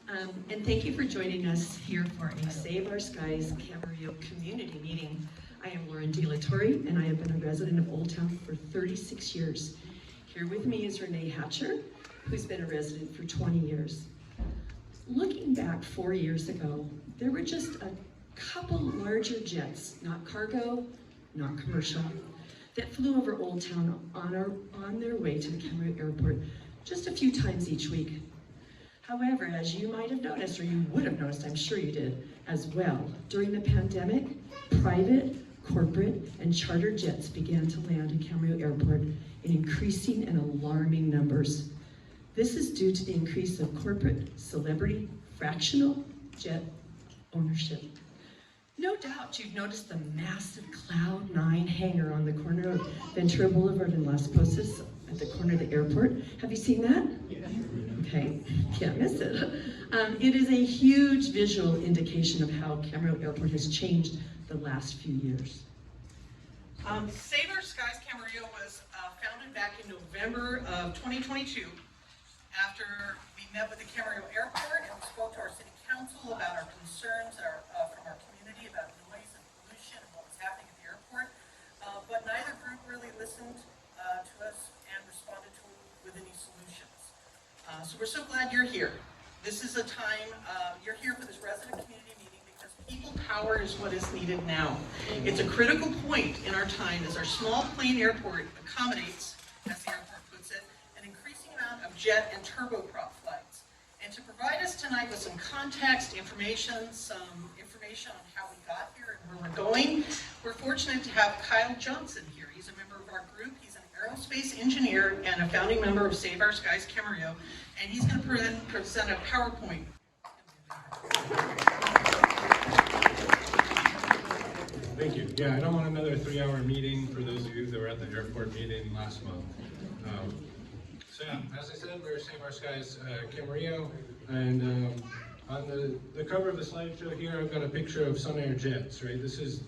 And thank you for joining us here for a Save Our Skies Camarillo community meeting. I am Lauren De La Torre, and I have been a resident of Old Town for 36 years. Here with me is Renee Hatcher, who's been a resident for 20 years. Looking back 4 years ago, there were just a couple larger jets, not cargo, not commercial, that flew over Old Town on their way to the Camarillo Airport just a few times each week. However, as you might have noticed, or you would have noticed, I'm sure you did as well, during the pandemic, private, corporate, and charter jets began to land in Camarillo Airport in increasing and alarming numbers. This is due to the increase of corporate, celebrity, fractional jet ownership. No doubt you've noticed the massive Cloud 9 hangar on the corner of Ventura Boulevard and Las Posas at the corner of the airport. Have you seen that? Yeah. Okay, can't miss it. It is a huge visual indication of how Camarillo Airport has changed the last few years. Save Our Skies Camarillo was founded back in November of 2022 after we met with the Camarillo Airport and we spoke to our city council about our concerns from our community about noise and pollution and what was happening at the airport. But neither group really listened to us and responded with any solutions. So we're so glad you're here. This is a time, you're here for this resident community meeting because people power is what is needed now. It's a critical point in our time as our small plane airport accommodates, as the airport puts it, an increasing amount of jet and turboprop flights. And to provide us tonight with some context, some information on how we got here and where we're going, we're fortunate to have Kyle Johnson here. He's a member of our group. He's an aerospace engineer and a founding member of Save Our Skies Camarillo, and he's going to present a PowerPoint. Thank you. Yeah, I don't want another 3-hour meeting for those of you that were at the airport meeting last month. So yeah, as I said, we're Save Our Skies Camarillo, and on the cover of the slideshow here, I've got a picture of Sun Air jets, right? This is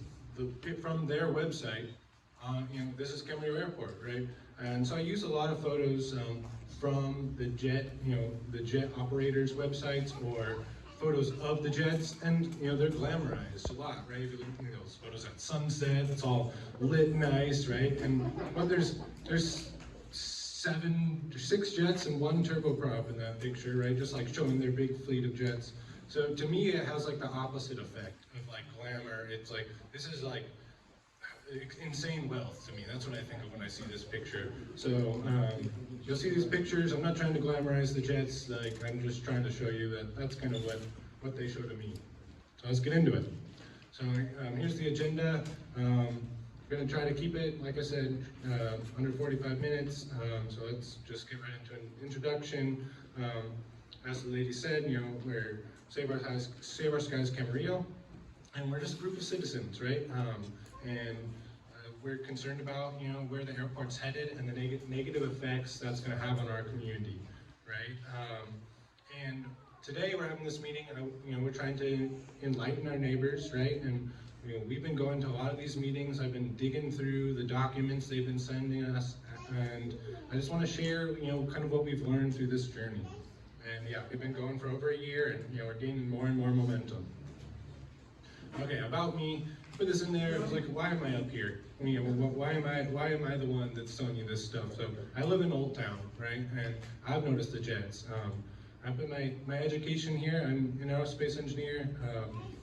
from their website. This is Camarillo Airport, right? And so I use a lot of photos from the jet, the jet operators' websites, or photos of the jets, and they're glamorized a lot, right? If you look at those photos at sunset, it's all lit nice, right? But there's 6 jets and 1 turboprop in that picture, right? Just like showing their big fleet of jets. So to me, it has like the opposite effect of like glamour. It's like, this is like insane wealth to me. That's what I think of when I see this picture. So you'll see these pictures. I'm not trying to glamorize the jets. Like, I'm just trying to show you that that's kind of what they show to me. So let's get into it. So here's the agenda. We're going to try to keep it, like I said, under 45 minutes. So let's just get right into an introduction. As the lady said, we're Save Our Skies Camarillo, and we're just a group of citizens, right? And we're concerned about, where the airport's headed and the negative effects that's going to have on our community, right? And today we're having this meeting, we're trying to enlighten our neighbors, right? And we've been going to a lot of these meetings. I've been digging through the documents they've been sending us, and I just want to share, kind of what we've learned through this journey. And yeah, we've been going for over a year, and we're gaining more and more momentum. Okay, about me. Put this in there. I was like, why am I up here? Why am I the one that's telling you this stuff? So I live in Old Town, right? And I've noticed the jets. I've been my education here. I'm an aerospace engineer.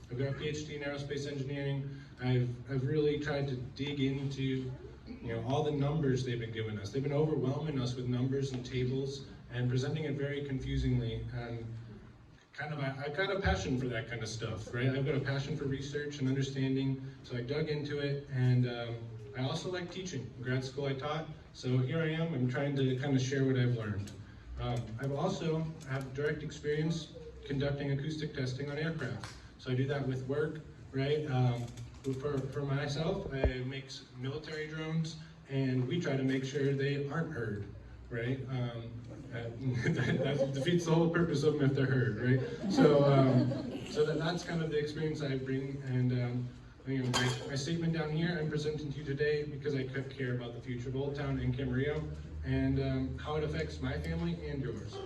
I've got a PhD in aerospace engineering. I've really tried to dig into all the numbers they've been giving us. They've been overwhelming us with numbers and tables and presenting it very confusingly. And I've got a passion for that kind of stuff, right? I've got a passion for research and understanding, so I dug into it, and I also like teaching. In grad school I taught, so here I am. I'm trying to kind of share what I've learned. I've also have direct experience conducting acoustic testing on aircraft. So I do that with work, right? For myself, I make military drones, and we try to make sure they aren't heard, right? That defeats the whole purpose of them if they're heard, right? So that's kind of the experience I bring, and my statement down here I'm presenting to you today because I care about the future of Old Town and Camarillo, and how it affects my family and yours.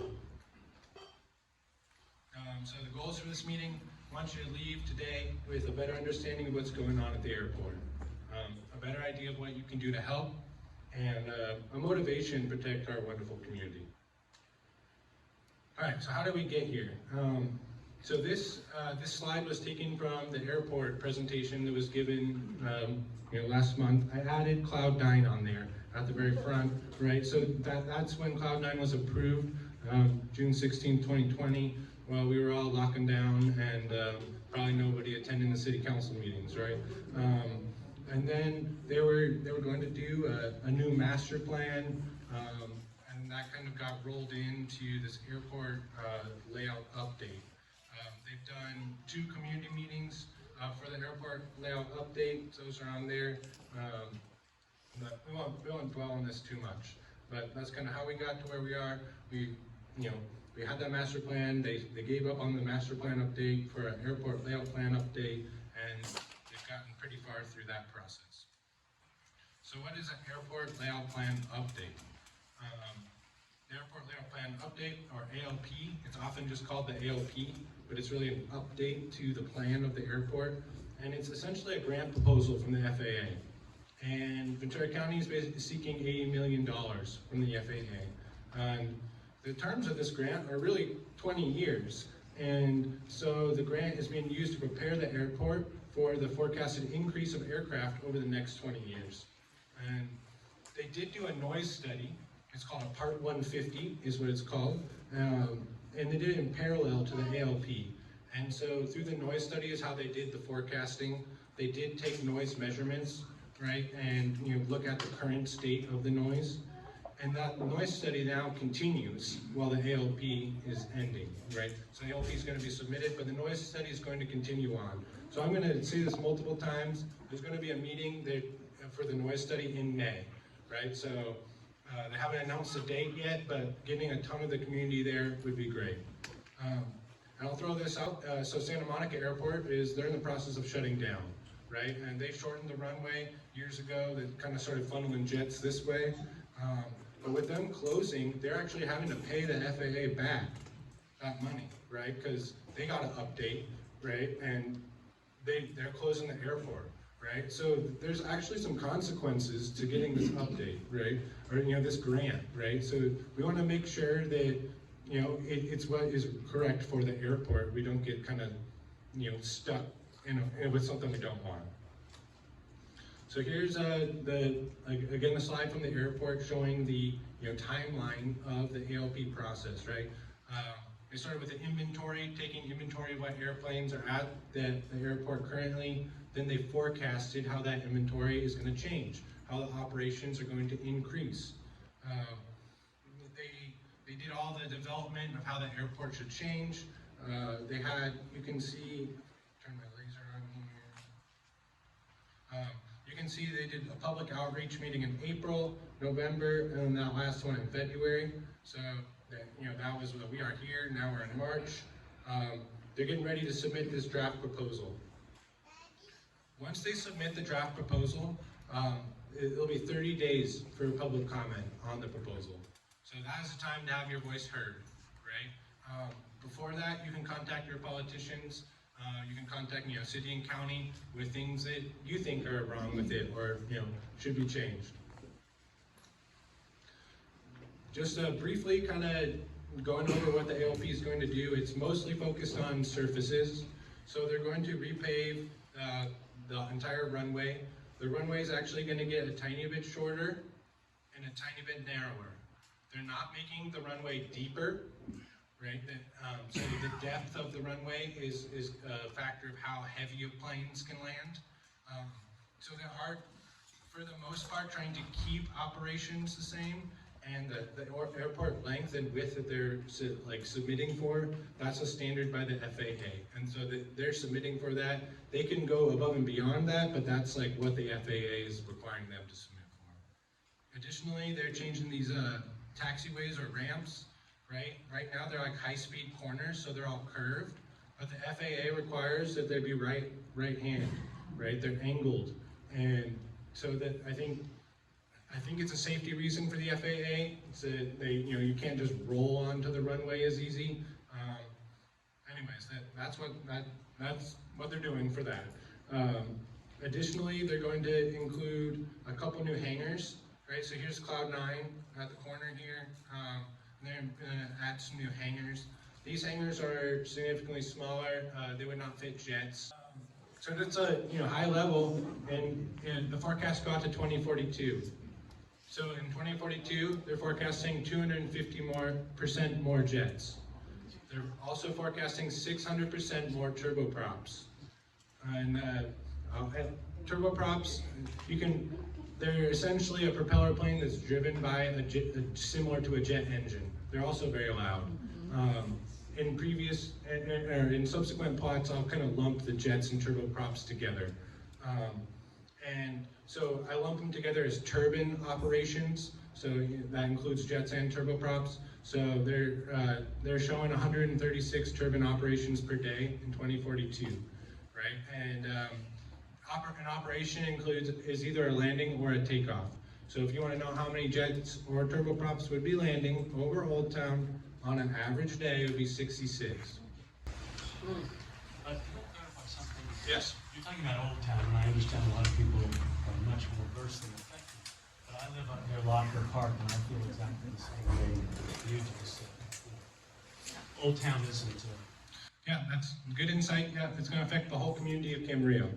So the goals for this meeting, I want you to leave today with a better understanding of what's going on at the airport, a better idea of what you can do to help, and a motivation to protect our wonderful community. All right, so how did we get here? So this slide was taken from the airport presentation that was given last month. I added Cloud9 on there at the very front, right? So that's when Cloud9 was approved, June 16, 2020, while we were all locking down and probably nobody attending the city council meetings, right? And then they were going to do a new master plan, and that kind of got rolled into this airport layout update. They've done 2 community meetings for the airport layout update. Those are on there. But we won't dwell on this too much. But that's kind of how we got to where we are. We had that master plan. They gave up on the master plan update for an airport layout plan update, and they've gotten pretty far through that process. So what is an airport layout plan update? The Airport Layout Plan Update, or ALP, it's often just called the ALP, but it's really an update to the plan of the airport, and it's essentially a grant proposal from the FAA. And Ventura County is basically seeking $80 million from the FAA. And the terms of this grant are really 20 years, and so the grant is being used to prepare the airport for the forecasted increase of aircraft over the next 20 years. And they did do a noise study. It's called a Part 150 is what it's called, and they did it in parallel to the ALP. And so through the noise study is how they did the forecasting. They did take noise measurements, right, and look at the current state of the noise. And that noise study now continues while the ALP is ending, right? So the ALP is going to be submitted, but the noise study is going to continue on. So I'm going to say this multiple times. There's going to be a meeting for the noise study in May, right? So they haven't announced a date yet, but getting a ton of the community there would be great. And I'll throw this out. So Santa Monica Airport they're in the process of shutting down, right? And they shortened the runway years ago. They kind of started funneling jets this way. But with them closing, they're actually having to pay the FAA back that money, right? Because they got to update, right? And they're closing the airport, right? So there's actually some consequences to getting this update, right? Or this grant, right? So we want to make sure that it's what is correct for the airport. We don't get kind of stuck with something we don't want. So here's again the slide from the airport showing the timeline of the ALP process, right? They started with the inventory, taking inventory of what airplanes are at the airport currently. Then they forecasted how that inventory is going to change, how the operations are going to increase. They did all the development of how the airport should change. They had, you can see, turn my laser on here. You can see they did a public outreach meeting in April, November, and that last one in February. So that was we are here, now we're in March. They're getting ready to submit this draft proposal. Once they submit the draft proposal, it'll be 30 days for public comment on the proposal. So that is the time to have your voice heard, right? Before that, you can contact your politicians. You can contact city and county with things that you think are wrong with it or should be changed. Just briefly kind of going over what the ALP is going to do, it's mostly focused on surfaces. So they're going to repave the entire runway. The runway is actually going to get a tiny bit shorter and a tiny bit narrower. They're not making the runway deeper, right? So the depth of the runway is a factor of how heavy planes can land. So they are, for the most part, trying to keep operations the same, and the airport length and width that they're submitting for, that's a standard by the FAA. And so they're submitting for that. They can go above and beyond that, but that's what the FAA is requiring them to submit for. Additionally, they're changing these taxiways or ramps, right? Right now they're high-speed corners, so they're all curved, but the FAA requires that they be right hand, right? They're angled, and so that I think it's a safety reason for the FAA. It's that you can't just roll onto the runway as easy. anyways, that's what they're doing for that. Additionally, they're going to include a couple new hangars, right? So here's Cloud 9 at the corner here. They're going to add some new hangars. These hangars are significantly smaller. They would not fit jets. So that's a high level, and the forecast got to 2042. So in 2042, they're forecasting 250% more jets. They're also forecasting 600% more turboprops. And turboprops, they're essentially a propeller plane that's driven by similar to a jet engine. They're also very loud. In subsequent plots, I'll kind of lump the jets and turboprops together. And so I lump them together as turbine operations. So that includes jets and turboprops. So they're showing 136 turbine operations per day in 2042, right? And an operation is either a landing or a takeoff. So if you want to know how many jets or turboprops would be landing over Old Town on an average day, it would be 66. Can I clarify something? Yes. You're talking about Old Town, and I understand a lot of people are much more versely affected. But I live up near Locker Park, and I feel exactly the same way you just said. Old Town isn't. Yeah, that's good insight. Yeah, it's going to affect the whole community of Camarillo.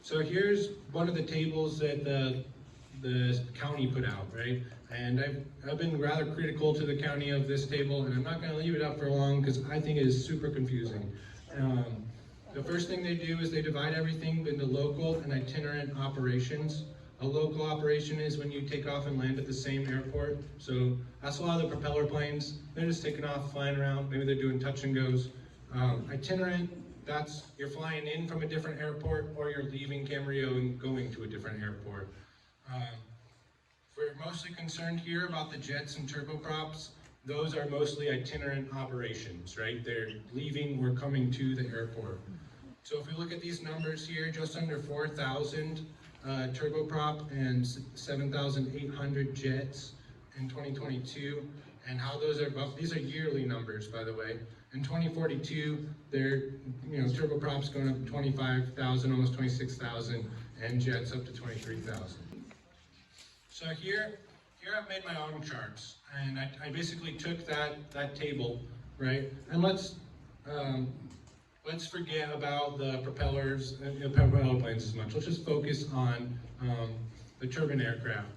So here's one of the tables that the county put out, right? And I've been rather critical to the county of this table, and I'm not going to leave it up for long because I think it is super confusing. The first thing they do is they divide everything into local and itinerant operations. A local operation is when you take off and land at the same airport. So that's a lot of the propeller planes. They're just taking off, flying around. Maybe they're doing touch and goes. Itinerant, that's you're flying in from a different airport or you're leaving Camarillo and going to a different airport. We're mostly concerned here about the jets and turboprops. Those are mostly itinerant operations, right? They're leaving, we're coming to the airport. So if we look at these numbers here, just under 4,000 turboprop and 7,800 jets in 2022, and how those are bumped. These are yearly numbers, by the way. In 2042, they're turboprops going up to 25,000, almost 26,000, and jets up to 23,000. So here I've made my own charts, and I basically took that table, right? And let's forget about the propellers and propeller planes as much. Let's just focus on the turbine aircraft,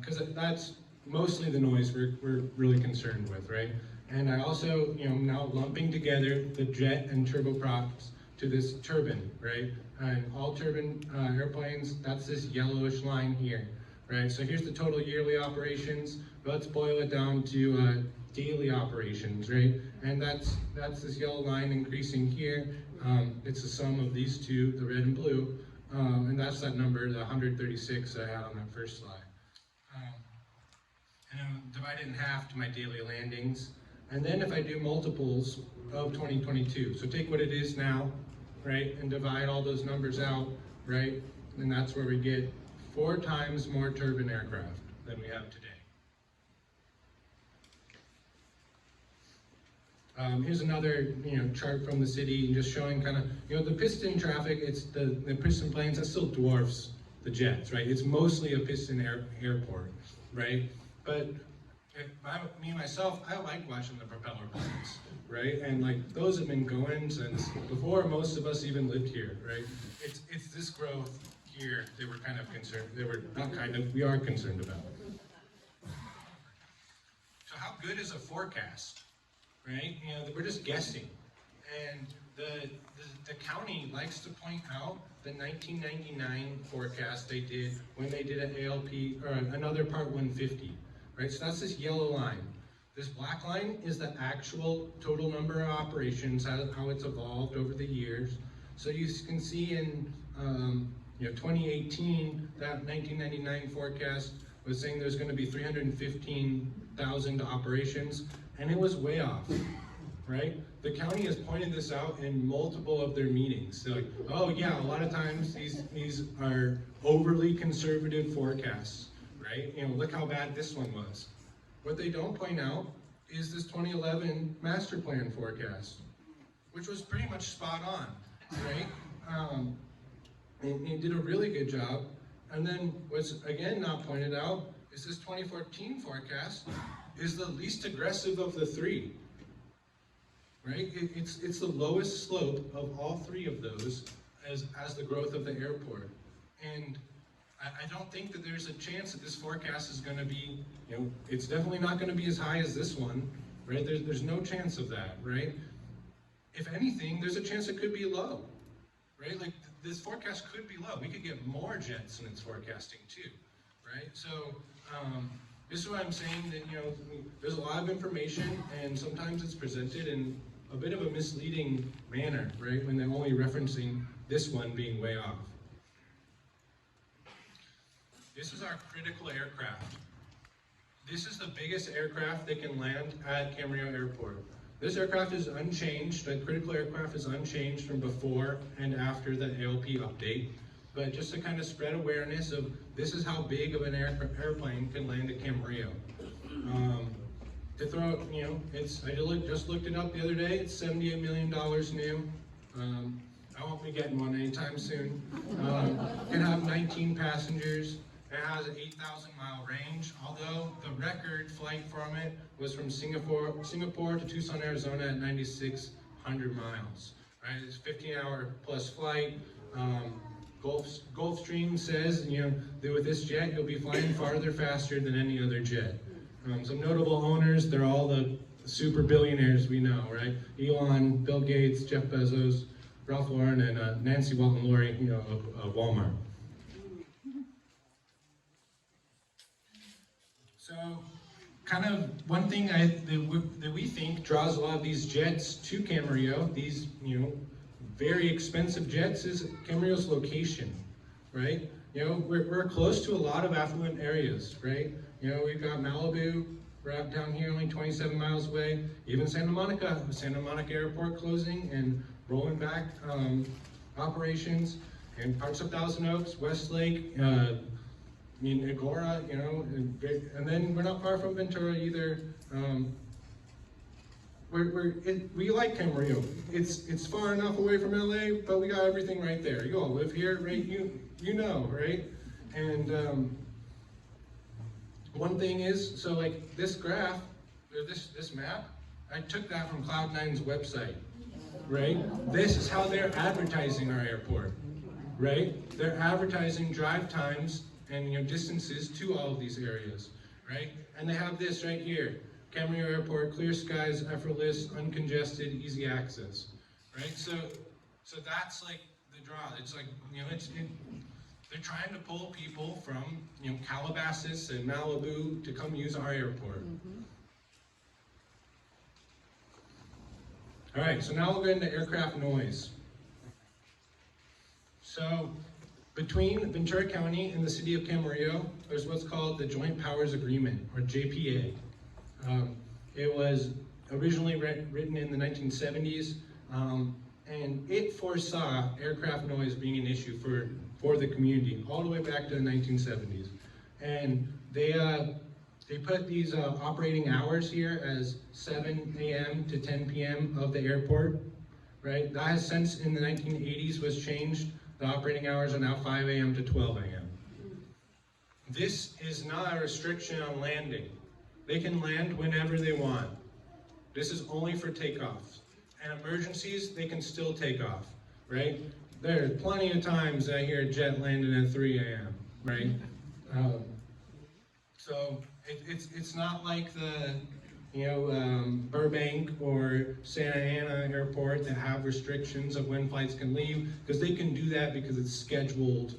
because that's mostly the noise we're really concerned with, right? And I also, now lumping together the jet and turboprops to this turbine, right? And all turbine airplanes, that's this yellowish line here, right? So here's the total yearly operations. Let's boil it down to daily operations, right? And that's this yellow line increasing here. It's the sum of these two, the red and blue, and that's that number, the 136 I had on that first slide. And I'm divided in half to my daily landings. And then if I do multiples of 2022, so take what it is now, right, and divide all those numbers out, right, and that's where we get 4 times more turbine aircraft than we have today. Here's another chart from the city, just showing kind of the piston traffic. It's the piston planes that still dwarfs the jets, right? It's mostly a piston airport, right? But me myself, I like watching the propeller planes, right? And like those have been going since before most of us even lived here, right? It's this growth here that we're kind of concerned. We are concerned about. So how good is a forecast? Right? We're just guessing. And the county likes to point out the 1999 forecast they did when they did an ALP, or another Part 150, right? So that's this yellow line. This black line is the actual total number of operations, how it's evolved over the years. So you can see in 2018, that 1999 forecast was saying there's going to be 315,000 operations, and it was way off, right? The county has pointed this out in multiple of their meetings. They're like, oh yeah, a lot of times these are overly conservative forecasts, right? Look how bad this one was. What they don't point out is this 2011 master plan forecast, which was pretty much spot on, right? And it did a really good job. And then what's again not pointed out is this 2014 forecast is the least aggressive of the three, right? It's the lowest slope of all three of those as the growth of the airport. And I don't think that there's a chance that this forecast is going to be, it's definitely not going to be as high as this one, right? There's no chance of that, right? If anything, there's a chance it could be low, right? Like this forecast could be low. We could get more jets in its forecasting too, right? So this is what I'm saying, that there's a lot of information, and sometimes it's presented in a bit of a misleading manner, right? When they're only referencing this one being way off. This is our critical aircraft. This is the biggest aircraft that can land at Camarillo Airport. This aircraft is unchanged. The critical aircraft is unchanged from before and after the ALP update. But just to kind of spread awareness of this is how big of an airplane can land at Camarillo. To throw, I just looked it up the other day. It's $78 million new. I won't be getting one anytime soon. It can have 19 passengers. It has an 8,000-mile range, although the record flight from it was from Singapore to Tucson, Arizona at 9,600 miles. Right, it's a 15-hour plus flight. Gulfstream says, that with this jet, you'll be flying farther faster than any other jet. Some notable owners, they're all the super billionaires we know, right? Elon, Bill Gates, Jeff Bezos, Ralph Lauren, and Nancy Walton-Lori, of Walmart. So, kind of one thing that we think draws a lot of these jets to Camarillo, these very expensive jets, is Camarillo's location, right? We're close to a lot of affluent areas, right? We've got Malibu, right down here, only 27 miles away. Even Santa Monica Airport closing and rolling back operations, and parts of Thousand Oaks, Westlake, Agora, and then we're not far from Ventura either. We like Camarillo. It's far enough away from LA, but we got everything right there. You all live here, right? Right? And one thing is, so like this graph, or this map, I took that from Cloud9's website, right? This is how they're advertising our airport, right? They're advertising drive times and distances to all of these areas, right? And they have this right here: Camarillo Airport, clear skies, effortless, uncongested, easy access, right? So that's like the draw. It's like they're trying to pull people from Calabasas and Malibu to come use our airport. Mm-hmm. All right, so now we'll get into aircraft noise. So between Ventura County and the city of Camarillo, there's what's called the Joint Powers Agreement, or JPA. It was originally written in the 1970s, and it foresaw aircraft noise being an issue for the community all the way back to the 1970s. And they put these operating hours here as 7 a.m. to 10 p.m. of the airport, right? That has since in the 1980s was changed. The operating hours are now 5 a.m. to 12 a.m. This is not a restriction on landing. They can land whenever they want. This is only for takeoffs. And emergencies, they can still take off, right? There's plenty of times I hear a jet landing at 3 a.m., right? So it's not like the Burbank or Santa Ana Airport that have restrictions of when flights can leave, because they can do that because it's scheduled,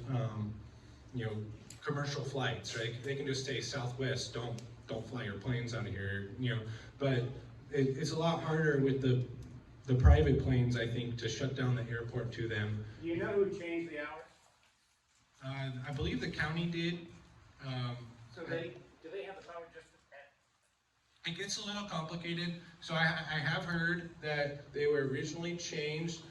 commercial flights, right? They can just say Southwest, don't fly your planes out of here, But it's a lot harder with the private planes, I think, to shut down the airport to them. Do you know who changed the hours? I believe the county did. So do they have the power just at? It gets a little complicated. So I have heard that they were originally changed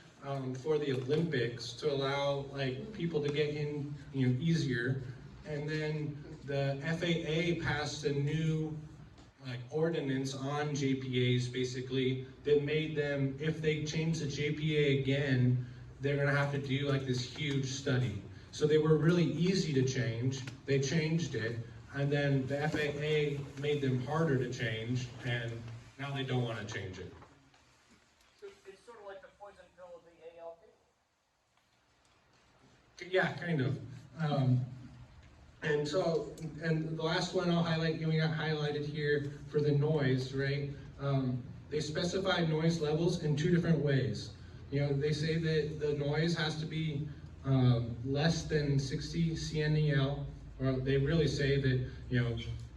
for the Olympics to allow people to get in easier, and then the FAA passed a new like ordinance on JPAs basically that made them, if they change the JPA again, they're gonna have to do like this huge study. So they were really easy to change, they changed it, and then the FAA made them harder to change, and now they don't wanna change it. So it's sort of like the poison pill of the ALP? Yeah, kind of. And the last one I'll highlight, we got highlighted here for the noise, right? They specify noise levels in two different ways. They say that the noise has to be less than 60 CNEL, or they really say that,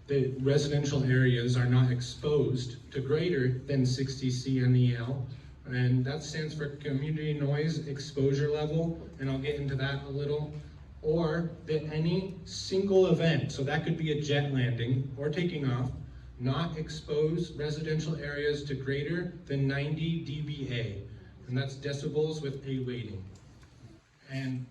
the residential areas are not exposed to greater than 60 CNEL, and that stands for community noise exposure level, and I'll get into that a little. Or that any single event, so that could be a jet landing or taking off, not expose residential areas to greater than 90 dBA, and that's decibels with a weighting. And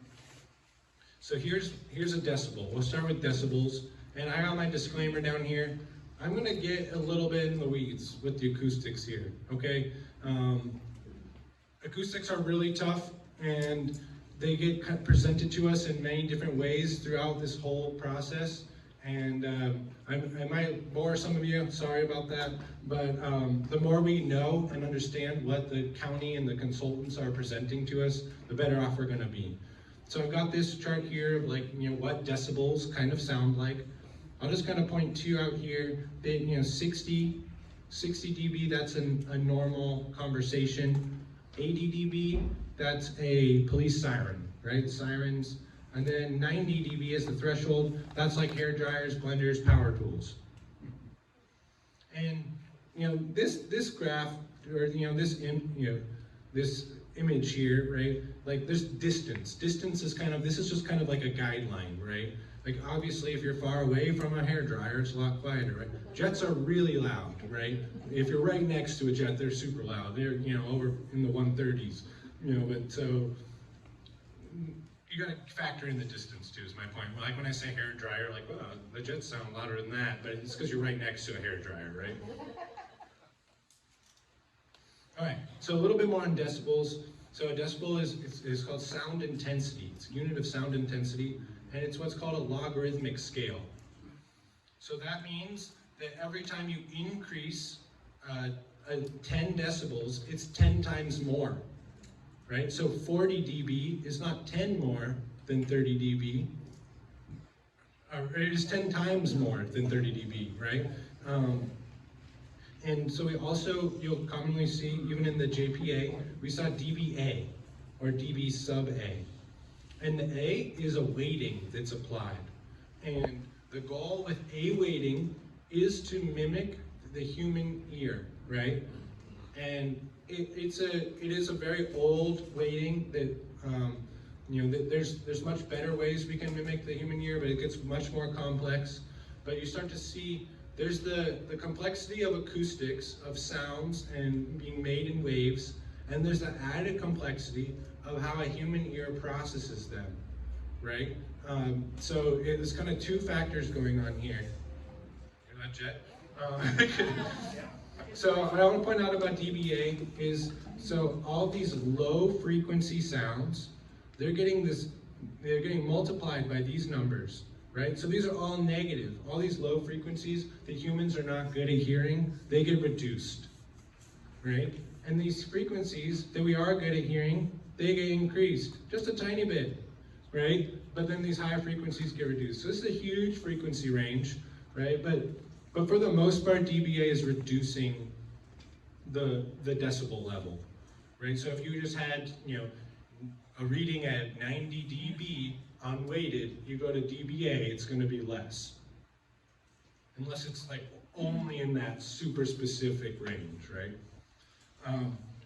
so here's a decibel. We'll start with decibels, and I got my disclaimer down here. I'm gonna get a little bit in the weeds with the acoustics here, okay? Acoustics are really tough, and they get presented to us in many different ways throughout this whole process. And I might bore some of you, sorry about that, but the more we know and understand what the county and the consultants are presenting to us, the better off we're gonna be. So I've got this chart here of what decibels kind of sound like. I'll just kind of point two out here that 60 dB, that's a normal conversation. 80 dB, that's a police siren, right? Sirens. And then 90 dB is the threshold. That's like hair dryers, blenders, power tools. And this graph, or this image here, right? Like there's distance. Distance is this is just kind of like a guideline, right? Like obviously if you're far away from a hair dryer, it's a lot quieter, right? Jets are really loud, right? If you're right next to a jet, they're super loud. They're over in the 130s. But so you got to factor in the distance too, is my point. Like when I say hair dryer, like, well, the jets sound louder than that, but it's because you're right next to a hair dryer, right? All right, so a little bit more on decibels. So a decibel is called sound intensity. It's a unit of sound intensity, and it's what's called a logarithmic scale. So that means that every time you increase 10 decibels, it's 10 times more. Right? So 40 dB is not 10 more than 30 dB. It is 10 times more than 30 dB, right? And so you'll commonly see, even in the JPA, we saw dBA, or dB sub A. And the A is a weighting that's applied. And the goal with A weighting is to mimic the human ear, right? And it is a very old weighting that there's much better ways we can mimic the human ear, but it gets much more complex. But you start to see there's the complexity of acoustics, of sounds and being made in waves, and there's the added complexity of how a human ear processes them, right? So there's kind of two factors going on here. Hear that, Jet? So what I want to point out about dBA is, so all these low frequency sounds, they're getting multiplied by these numbers, right? So these are all negative. All these low frequencies that humans are not good at hearing, they get reduced, right? And these frequencies that we are good at hearing, they get increased, just a tiny bit, right? But then these higher frequencies get reduced. So this is a huge frequency range, right? But for the most part, dBA is reducing the decibel level, right? So if you just had, a reading at 90 dB unweighted, you go to dBA, it's going to be less. Unless it's like only in that super specific range, right?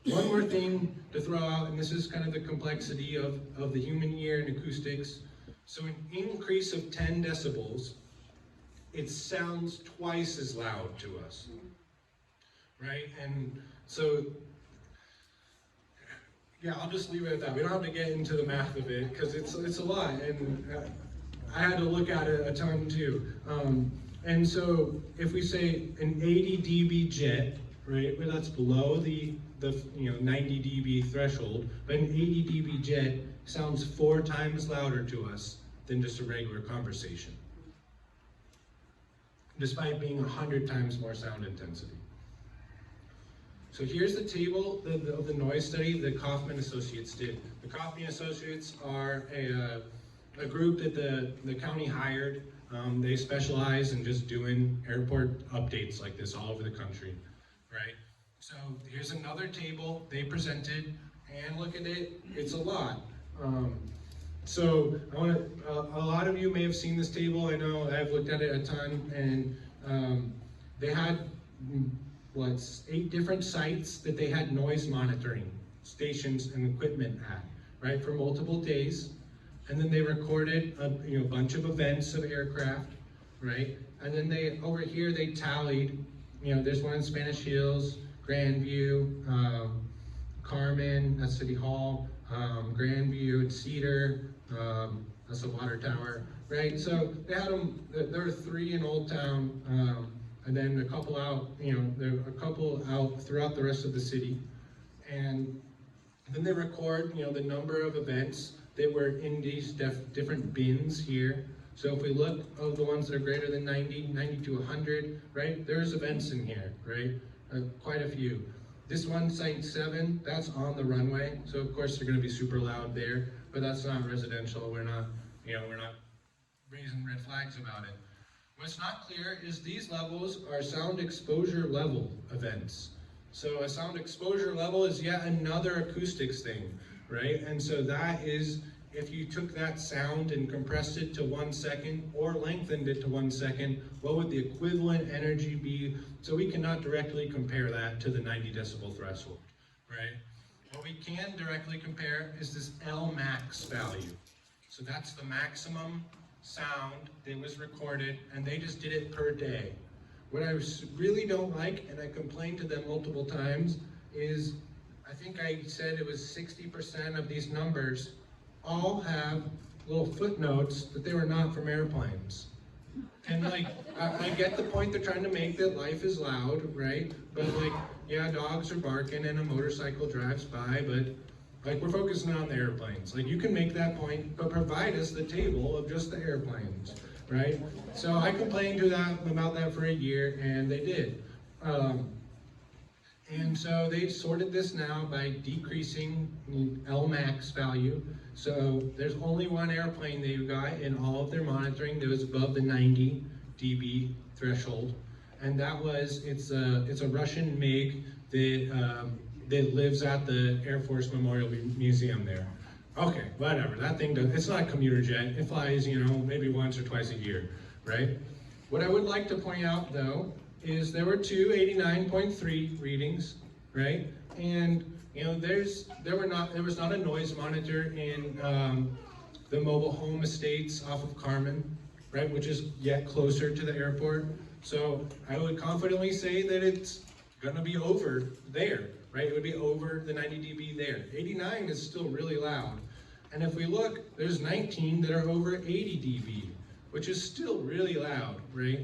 One more thing to throw out, and this is kind of the complexity of the human ear and acoustics. So an increase of 10 decibels, it sounds twice as loud to us, right? And so, yeah, I'll just leave it at that. We don't have to get into the math of it because it's a lot, and I had to look at it a ton too. And so if we say an 80 dB jet, right, well, that's below the 90 dB threshold, but an 80 dB jet sounds 4 times louder to us than just a regular conversation, despite being 100 times more sound intensity. So here's the table of the noise study that Kaufman Associates did. The Kaufman Associates are a group that the county hired. They specialize in just doing airport updates like this all over the country, right? So here's another table they presented, and look at it, it's a lot. So a lot of you may have seen this table. I know I've looked at it a ton, and they had 8 different sites that they had noise monitoring stations and equipment at, right, for multiple days. And then they recorded a bunch of events of aircraft, right? And then over here they tallied, there's one in Spanish Hills, Grandview, Carmen, that's City Hall, Grandview, and Cedar, that's the water tower, right? So they had them, there were 3 in Old Town, and then a couple out, there were a couple out throughout the rest of the city. And then they record, the number of events that were in these different bins here. So if we look at the ones that are greater than 90 to 100, right, there's events in here, right? Quite a few. This one, Site 7, that's on the runway. So of course they're gonna be super loud there, but that's not residential. We're not raising red flags about it. What's not clear is these levels are sound exposure level events. So a sound exposure level is yet another acoustics thing, right? And so that is, if you took that sound and compressed it to 1 second or lengthened it to 1 second, what would the equivalent energy be? So we cannot directly compare that to the 90 decibel threshold, right? What we can directly compare is this L max value. So that's the maximum sound that was recorded, and they just did it per day. What I really don't like, and I complained to them multiple times, is I think I said it was 60% of these numbers all have little footnotes that they were not from airplanes. And I get the point they're trying to make, that life is loud, right? But yeah, dogs are barking and a motorcycle drives by, but we're focusing on the airplanes. You can make that point, but provide us the table of just the airplanes, right? So I complained to them about that for a year, and they did. And so they sorted this now by decreasing L max value. So there's only one airplane they've got in all of their monitoring that was above the 90 dB threshold, and that was it's a Russian MiG that lives at the Air Force Memorial Museum there. Okay, whatever. That thing it's not a commuter jet. It flies, maybe once or twice a year, right? What I would like to point out though is there were 2 89.3 readings, right? And there was not a noise monitor in the mobile home estates off of Carmen, right, which is yet closer to the airport. So I would confidently say that it's gonna be over there, right? It would be over the 90 dB there. 89 is still really loud. And if we look, there's 19 that are over 80 dB, which is still really loud, right?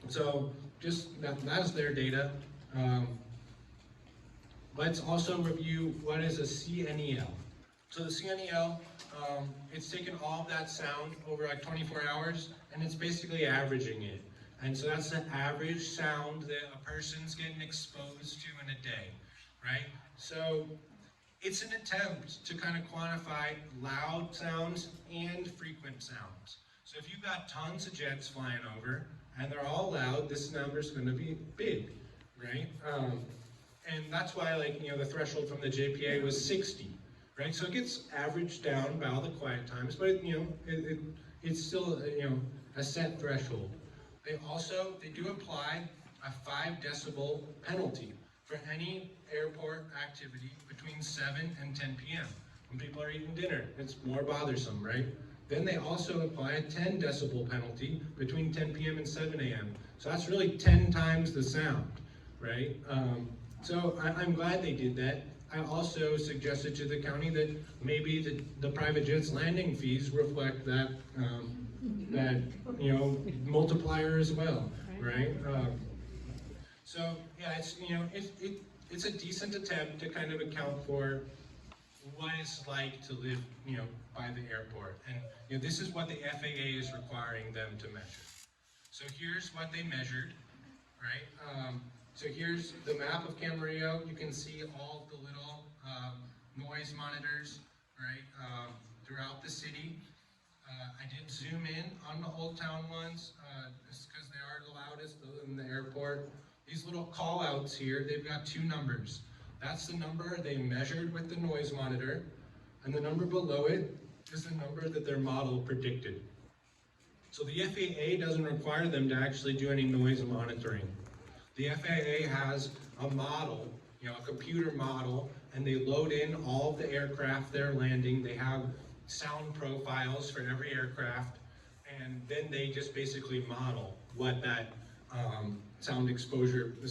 So just that's their data. Let's also review what is a CNEL. So the CNEL, it's taken all of that sound over 24 hours, and it's basically averaging it. And so that's the average sound that a person's getting exposed to in a day, right? So it's an attempt to kind of quantify loud sounds and frequent sounds. So if you've got tons of jets flying over, and they're all loud, this number's gonna be big, right? And that's why, the threshold from the JPA was 60, right? So it gets averaged down by all the quiet times, but it's still, a set threshold. They do apply a 5 decibel penalty for any airport activity between 7 and 10 p.m. When people are eating dinner, it's more bothersome, right? Then they also apply a 10 decibel penalty between 10 p.m. and 7 a.m. So that's really 10 times the sound, right? So I'm glad they did that. I also suggested to the county that maybe the private jets landing fees reflect that that, multiplier as well, right? So yeah, it's a decent attempt to kind of account for what it's like to live, by the airport. And this is what the FAA is requiring them to measure. So here's what they measured, right? So here's the map of Camarillo. You can see all the little noise monitors, right, throughout the city. I did zoom in on the Old Town ones, just because they are the loudest in the airport. These little call-outs here, they've got two numbers. That's the number they measured with the noise monitor, and the number below it is the number that their model predicted. So the FAA doesn't require them to actually do any noise monitoring. The FAA has a model, a computer model, and they load in all of the aircraft they're landing. They have sound profiles for every aircraft, and then they just basically model what that sound exposure, the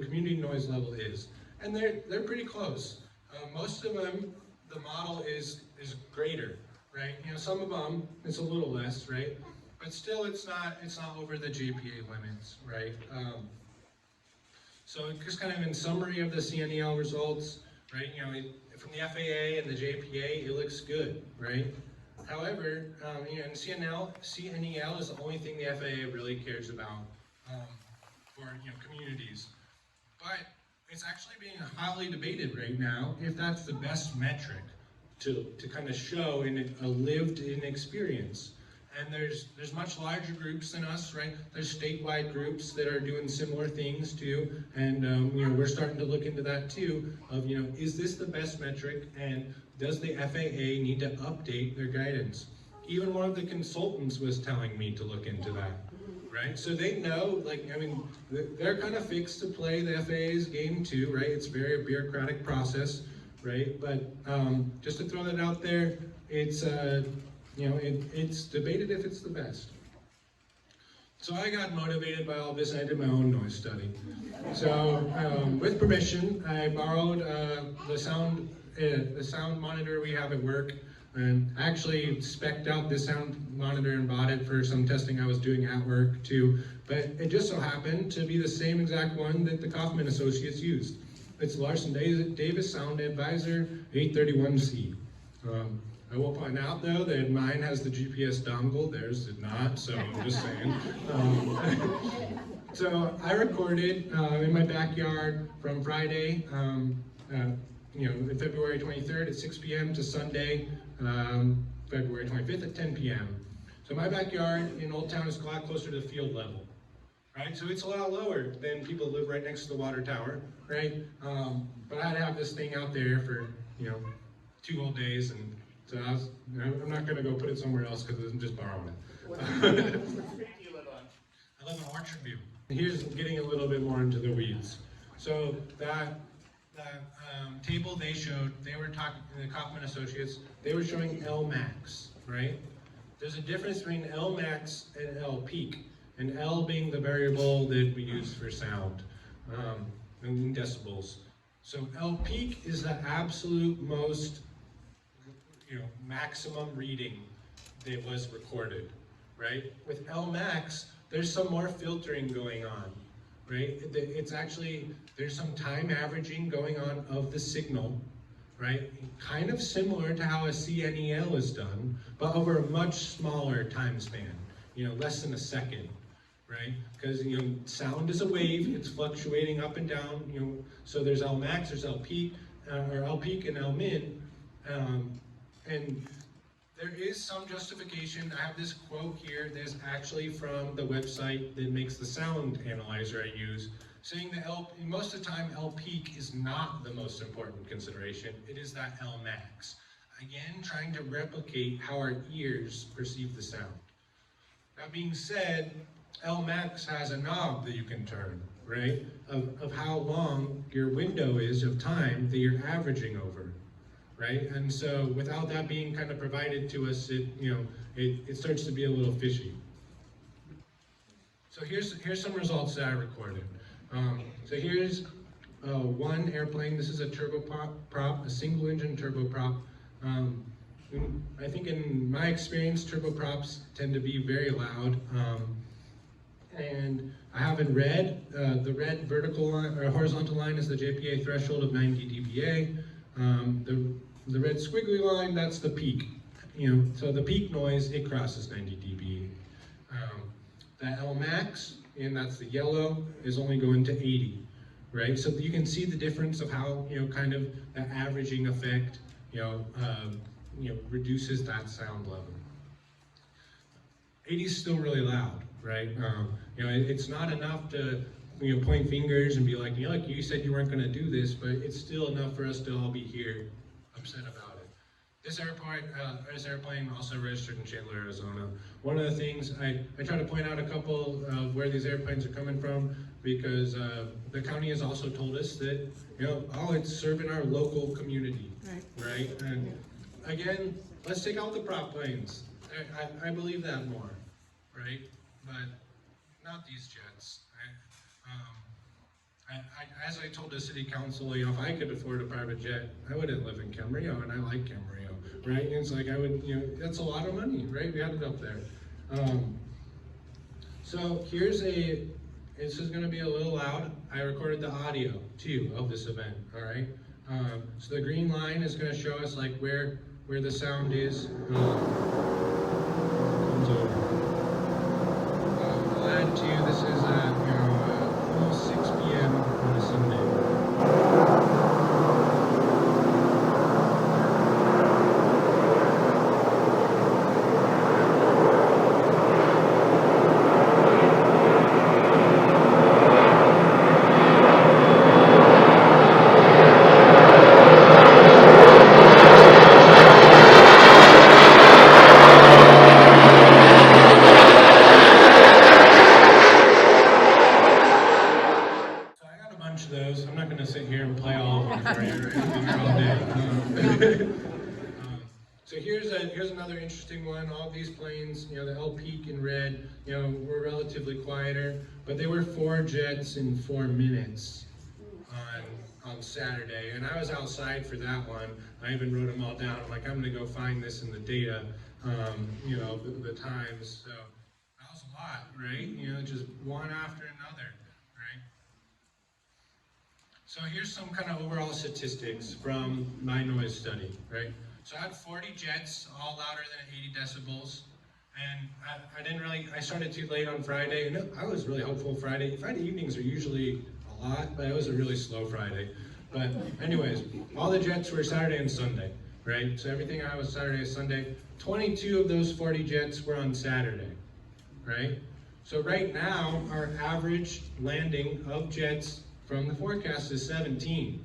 community noise level is. And they're pretty close. Most of them, the model is greater, right? Some of them it's a little less, right? But still, it's not over the JPA limits, right? So just kind of in summary of the CNEL results, right? From the FAA and the JPA, it looks good, right? However, and CNEL is the only thing the FAA really cares about for communities. But it's actually being highly debated right now if that's the best metric to kind of show in a lived-in experience. And there's much larger groups than us, right? There's statewide groups that are doing similar things too, and we're starting to look into that too. Of is this the best metric, and does the FAA need to update their guidance? Even one of the consultants was telling me to look into that, right? So they know, they're kind of fixed to play the FAA's game too, right? It's a very bureaucratic process, right? But just to throw that out there, it's it's debated if it's the best. So I got motivated by all this, and I did my own noise study. So with permission, I borrowed the sound monitor we have at work, and actually spec'd out this sound monitor and bought it for some testing I was doing at work too. But it just so happened to be the same exact one that the Kaufman Associates used. It's Larson Davis Sound Advisor 831C. I will point out though that mine has the GPS dongle, theirs did not, so I'm just saying. So I recorded in my backyard from Friday, February 23rd at 6 p.m. to Sunday, February 25th at 10 p.m. So my backyard in Old Town is a lot closer to the field level, right? So it's a lot lower than people who live right next to the water tower, right? But I'd have this thing out there for, 2 whole days, and so I'm not going to go put it somewhere else because I'm just borrowing it. What street do you live on? I live in Orchard View. Here's getting a little bit more into the weeds. So that table they showed, they were talking, the Kaufman Associates, they were showing Lmax, right? There's a difference between Lmax and Lpeak, and L being the variable that we use for sound, in decibels. So Lpeak is the absolute most maximum reading that was recorded, right? With Lmax, there's some more filtering going on, right? It's actually, there's some time averaging going on of the signal, right? Kind of similar to how a CNEL is done, but over a much smaller time span, less than a second, right? Because, sound is a wave, it's fluctuating up and down, so there's Lmax, there's Lpeak, or Lpeak and Lmin, and there is some justification. I have this quote here that's actually from the website that makes the sound analyzer I use, saying that most of the time Lpeak is not the most important consideration. It is that Lmax. Again, trying to replicate how our ears perceive the sound. That being said, Lmax has a knob that you can turn, right? Of how long your window is of time that you're averaging over. Right? And so without that being kind of provided to us, it starts to be a little fishy. So here's some results that I recorded. So here's one airplane. This is a turboprop, a single engine turboprop. I think in my experience, turboprops tend to be very loud. And I have in red, the red vertical line or horizontal line is the JPA threshold of 90 dBA. The red squiggly line, that's the peak. So the peak noise, it crosses 90 dB. The L max, and that's the yellow, is only going to 80, right? So you can see the difference of how, kind of the averaging effect, reduces that sound level. 80 is still really loud, right? It's not enough to, point fingers and be like, like you said you weren't going to do this, but it's still enough for us to all be here upset about it. This airplane also registered in Chandler, Arizona. One of the things, I try to point out a couple of where these airplanes are coming from, because the county has also told us that, it's serving our local community, right? And again, let's take out the prop planes. I believe that more, right? But not these jets. As I told the city council, if I could afford a private jet, I wouldn't live in Camarillo, and I like Camarillo, right? And it's like I would, that's a lot of money, right? We had it up there. So this is going to be a little loud. I recorded the audio too of this event. All right. So the green line is going to show us like where the sound is. Comes over. I'll add to this is almost 6 p.m. on a Sunday. I'm not going to sit here and play all of them for you all day. So here's another interesting one. All these planes, the L peak in red, were relatively quieter, but they were 4 jets in 4 minutes on Saturday, and I was outside for that one. I even wrote them all down. I'm like, I'm going to go find this in the data, the times. So that was a lot, right? Just one after another. So here's some kind of overall statistics from my noise study, right? So I had 40 jets, all louder than 80 decibels, and I started too late on Friday, and I was really hopeful Friday. Friday evenings are usually a lot, but it was a really slow Friday. But anyways, all the jets were Saturday and Sunday, right? So everything I was Saturday and Sunday. 22 of those 40 jets were on Saturday, right? So right now, our average landing of jets from the forecast is 17,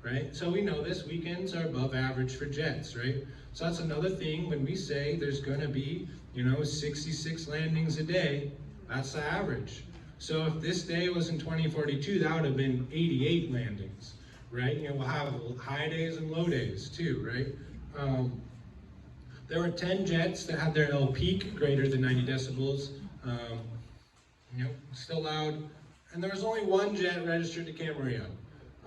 right? So we know this, weekends are above average for jets, right? So that's another thing when we say there's gonna be, 66 landings a day, that's the average. So if this day was in 2042, that would have been 88 landings, right? We'll have high days and low days too, right? There were 10 jets that had their L peak greater than 90 decibels, still loud. And there was only 1 jet registered to Camarillo.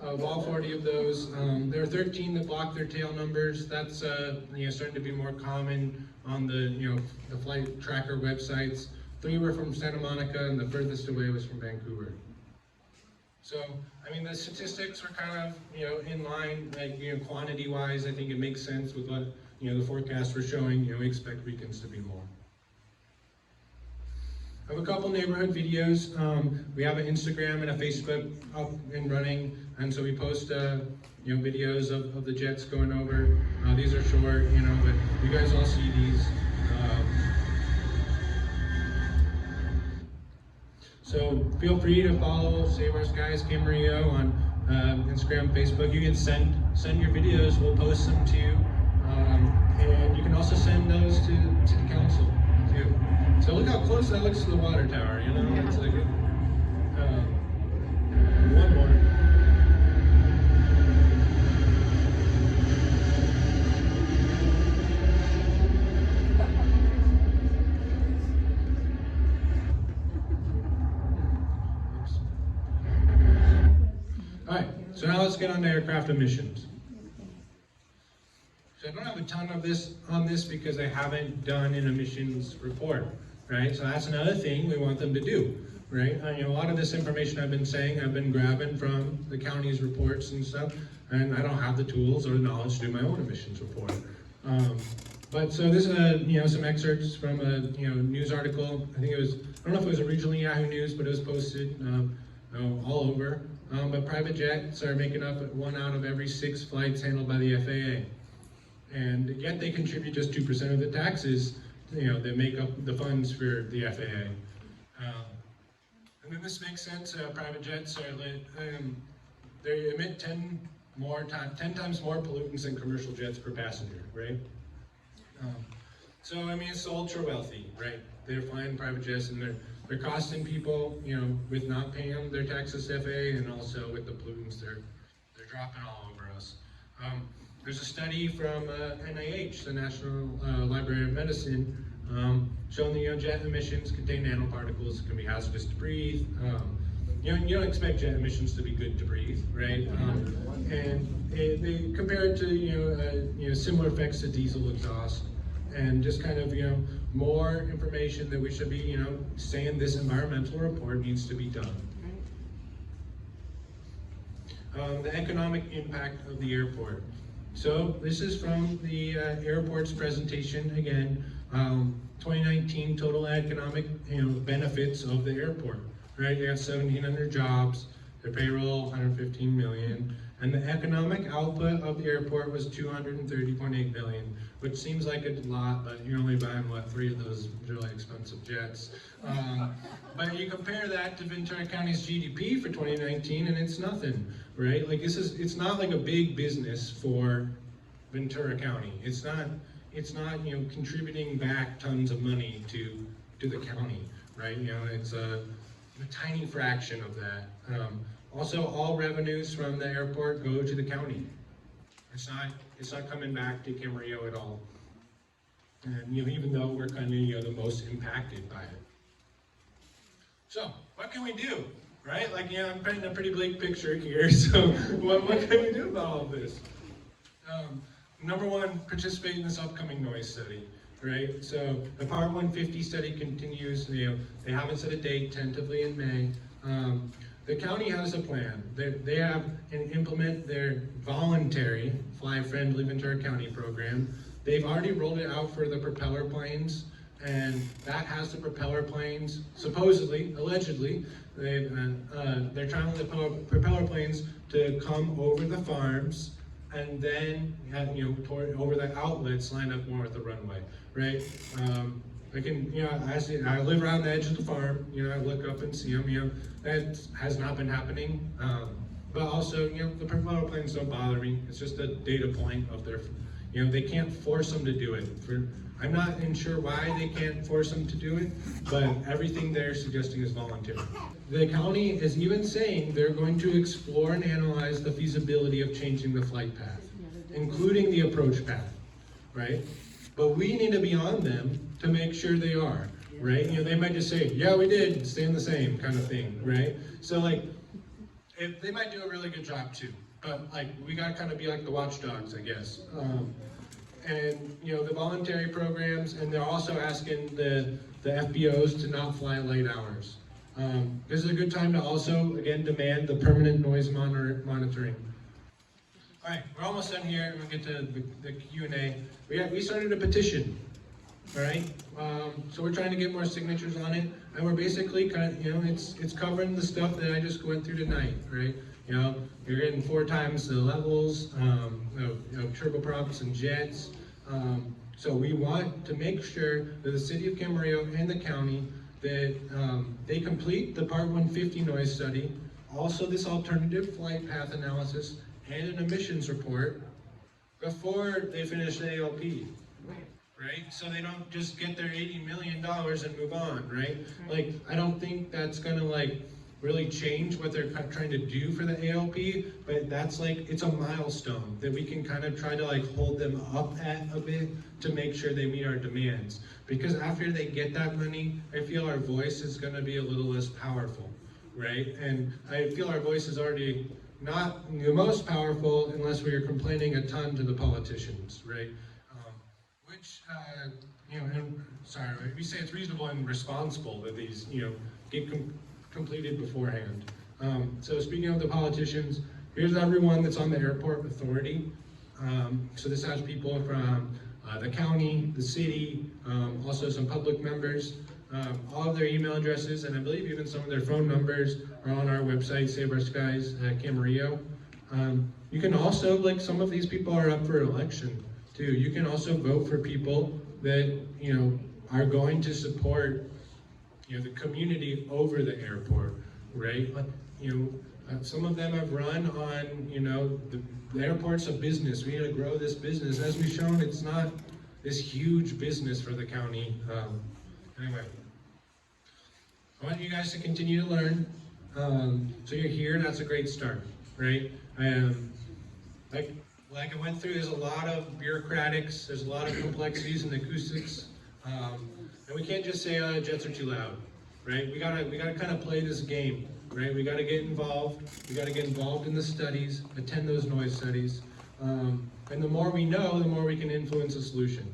Of all 40 of those, there are 13 that blocked their tail numbers. That's starting to be more common on the the flight tracker websites. 3 were from Santa Monica, and the furthest away was from Vancouver. So the statistics are kind of in line, like quantity-wise. I think it makes sense with what the forecasts were showing. We expect weekends to be more. I have a couple neighborhood videos. We have an Instagram and a Facebook up and running, and so we post videos of the jets going over. These are short, but you guys all see these. So feel free to follow Our Skies Camarillo on Instagram, Facebook. You can send your videos. We'll post them to you, and you can also send those to the council too. So look how close that looks to the water tower, It's like, one more. Oops. All right, so now let's get on to aircraft emissions. So I don't have a ton of this on this because I haven't done an emissions report, right? So that's another thing we want them to do, right? A lot of this information I've been saying, I've been grabbing from the county's reports and stuff, and I don't have the tools or the knowledge to do my own emissions report. But so this is some excerpts from a news article. I think it was, I don't know if it was originally Yahoo News, but it was posted all over. But private jets are making up 1 out of every 6 flights handled by the FAA. And yet they contribute just 2% of the taxes, that make up the funds for the FAA. And then this makes sense. Private jets they emit 10 times more pollutants than commercial jets per passenger, right? So I mean, it's the ultra wealthy, right? They're flying private jets and they're costing people, with not paying them their taxes to FAA, and also with the pollutants they're dropping all over us. There's a study from NIH, the National Library of Medicine, showing that jet emissions contain nanoparticles that can be hazardous to breathe. You don't expect jet emissions to be good to breathe, right? And they compare it to similar effects to diesel exhaust, and just kind of more information that we should be saying this environmental report needs to be done. The economic impact of the airport. So this is from the airport's presentation again. 2019 total economic benefits of the airport. Right, they have 1,700 jobs. Their payroll 115 million, and the economic output of the airport was 230.8 billion, which seems like a lot, but you're only buying 3 of those really expensive jets. But you compare that to Ventura County's GDP for 2019, and it's nothing, right? Like it's not like a big business for Ventura County. It's not contributing back tons of money to the county, right? It's a tiny fraction of that. Also, all revenues from the airport go to the county. It's not coming back to Camarillo at all. And even though we're kind of the most impacted by it. So what can we do, right? I'm painting a pretty bleak picture here. So what can we do about all of this? Number one, participate in this upcoming noise study. Right, so the Part 150 study continues. They haven't set a date, tentatively in May. The county has a plan. They have and implement their voluntary Fly-Friendly Ventura County program. They've already rolled it out for the propeller planes, and that has the propeller planes supposedly, allegedly, they're trying the propeller planes to come over the farms and then have, over the outlets line up more at the runway. Right? I live around the edge of the farm, I look up and see them, that has not been happening. But also, the propeller planes don't bother me. It's just a data point of their, they can't force them to do it. I'm not sure why they can't force them to do it, but everything they're suggesting is voluntary. The county is even saying they're going to explore and analyze the feasibility of changing the flight path, including the approach path, right? But we need to be on them to make sure they are, right? They might just say, yeah, we did, staying the same kind of thing, right? So if they might do a really good job too, but we gotta kind of be like the watchdogs, I guess. And the voluntary programs, and they're also asking the FBOs to not fly late hours. This is a good time to also, again, demand the permanent noise monitoring. All right, we're almost done here. We'll get to the Q&A. We started a petition, all right? So we're trying to get more signatures on it, and we're basically it's covering the stuff that I just went through tonight, right? You're getting 4 times the levels of turboprops and jets. So we want to make sure that the city of Camarillo and the county that they complete the Part 150 noise study, also this alternative flight path analysis, and an emissions report before they finish the ALP, right? So they don't just get their $80 million and move on, right? I don't think that's gonna really change what they're trying to do for the ALP, but that's it's a milestone that we can kind of try to hold them up at a bit to make sure they meet our demands. Because after they get that money, I feel our voice is gonna be a little less powerful, right? And I feel our voice is already not the most powerful unless we are complaining a ton to the politicians, right? Which, you know, and, sorry, we say it's reasonable and responsible that these, you know, get completed beforehand. So speaking of the politicians, here's everyone that's on the airport authority. So this has people from the county, the city, also some public members. All of their email addresses, and I believe even some of their phone numbers are on our website, Save Our Skies Camarillo. You can also, like, some of these people are up for election too. You can also vote for people that, you know, are going to support, you know, the community over the airport, right? You know, some of them have run on, you know, the airport's a business. We need to grow this business. As we've shown, it's not this huge business for the county. Anyway, I want you guys to continue to learn. So you're here, that's a great start, right? Like I went through, there's a lot of bureaucratics, there's a lot of complexities in the acoustics, and we can't just say, jets are too loud, right? We gotta kind of play this game, right? We gotta get involved. We gotta get involved in the studies, attend those noise studies, and the more we know, the more we can influence a solution.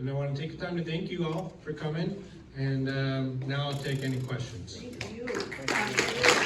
And I want to take the time to thank you all for coming, and now I'll take any questions. Thank you.